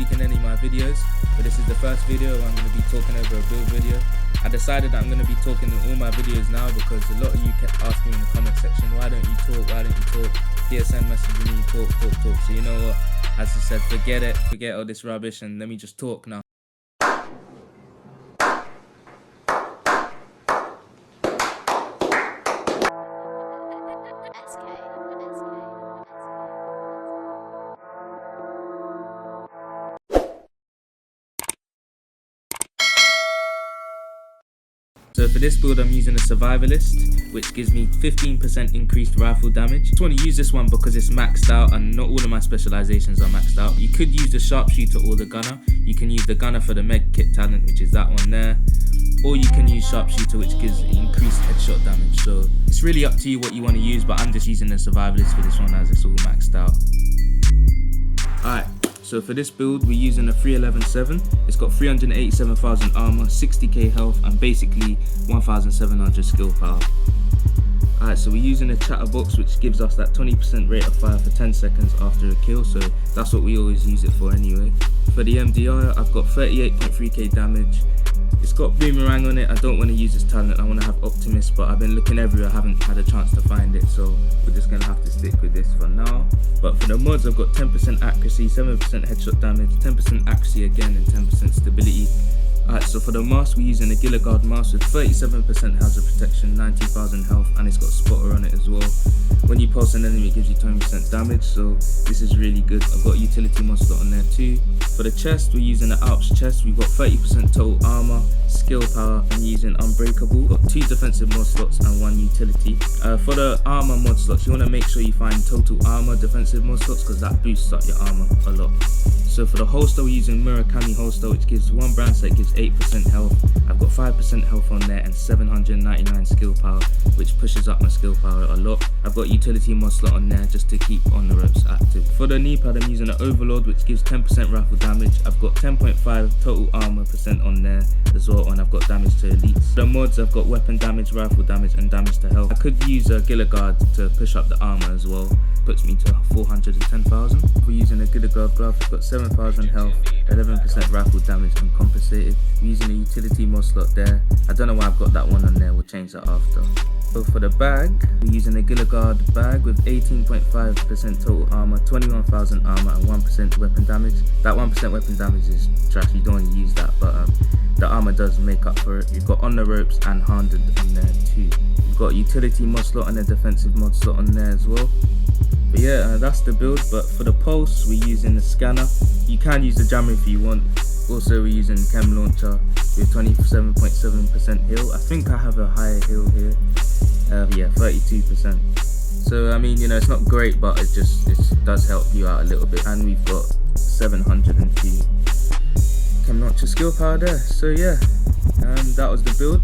speak in any of my videos, but this is the first video where I'm going to be talking over a build video. I decided that I'm going to be talking in all my videos now because a lot of you kept asking in the comment section, why don't you talk, PSN messaging me, talk. So you know what, as I said, forget all this rubbish and let me just talk now. So for this build I'm using a survivalist, which gives me 15% increased rifle damage. I just want to use this one because it's maxed out and not all of my specializations are maxed out. You could use the sharpshooter or the gunner. You can use the gunner for the med kit talent, which is that one there. Or you can use sharpshooter, which gives increased headshot damage. So it's really up to you what you want to use, but I'm just using the survivalist for this one as it's all maxed out. Alright. So for this build we're using a 311-7, it's got 387,000 armor, 60k health and basically 1,700 skill power. Alright, so we're using a chatterbox which gives us that 20% rate of fire for 10 seconds after a kill, so that's what we always use it for anyway. For the MDR I've got 38.3k damage. It's got boomerang on it. I don't want to use this talent, I want to have optimist, but I've been looking everywhere, I haven't had a chance to find it, so we're just going to have to stick with this for now. But for the mods I've got 10% accuracy, 7% headshot damage, 10% accuracy again and 10% stability. Alright, so for the mask we're using a Gilligard mask with 37% hazard protection, 90,000 health and it's got a spotter on it as well. When you pulse an enemy it gives you 20% damage, so this is really good. I've got a utility mod slot on there too. For the chest we're using the Alps chest, we've got 30% total armor, skill power and using Unbreakable. Got 2 defensive mod slots and 1 utility. For the armor mod slots you want to make sure you find total armor defensive mod slots because that boosts up your armor a lot. So for the holster we're using Murakami holster, which gives 1 brand set, gives 8% health. I've got 5% health on there and 799 skill power, which pushes up my skill power a lot. I've got utility mod slot on there just to keep on the ropes active. For the knee pad I'm using an Overlord which gives 10% rifle damage. I've got 10.5 total armor percent on there as well, and I've got damage to elites. For the mods I've got weapon damage, rifle damage and damage to health. I could use a Gilligard to push up the armor as well, puts me to 410,000. We're using a Gilligard glove, it's got 7,000 health, 11% rifle damage and compensated. We're using a utility mod slot there. I don't know why I've got that one on there, we'll change that after. So for the bag, we're using a Gilligard bag with 18.5% total armor, 21,000 armor and 1% weapon damage. That 1% weapon damage is trash, you don't want to use that, but the armor does make up for it. You've got on the ropes and handed in there too. You've got a utility mod slot and a defensive mod slot on there as well. But yeah, that's the build. But for the pulse we're using the scanner. You can use the jammer if you want. Also we're using chem launcher with 27.7% heal. I think I have a higher heal here. Yeah, 32%. So I mean, you know, it's not great, but it does help you out a little bit. And we've got 702 chem launcher skill power there. So yeah, that was the build.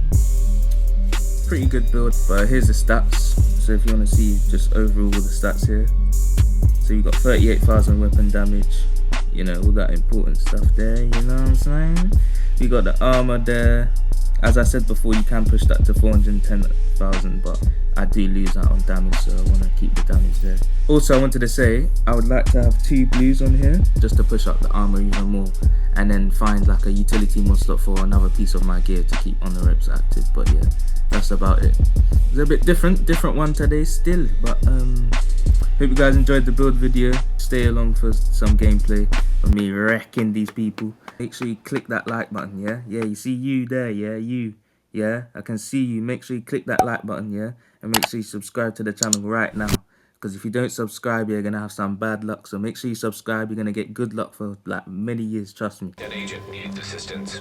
Pretty good build. But here's the stats. So if you want to see just overall the stats here, so you got 38,000 weapon damage, you know, all that important stuff there, you know what I'm saying? We got the armor there. As I said before, you can push that to 410,000, but I do lose out on damage, so I want to keep the damage there. Also, I wanted to say, I would like to have 2 blues on here, just to push up the armor even more, and then find like a utility mod slot for another piece of my gear to keep on the ropes active. But yeah, that's about it. It's a bit different one today still, but hope you guys enjoyed the build video. Stay along for some gameplay of me wrecking these people. Make sure you click that like button, yeah, you see you there, yeah, I can see you. Make sure you click that like button, yeah, and make sure you subscribe to the channel right now, because if you don't subscribe you're gonna have some bad luck. So make sure you subscribe, you're gonna get good luck for like many years, trust me. That agent needs assistance.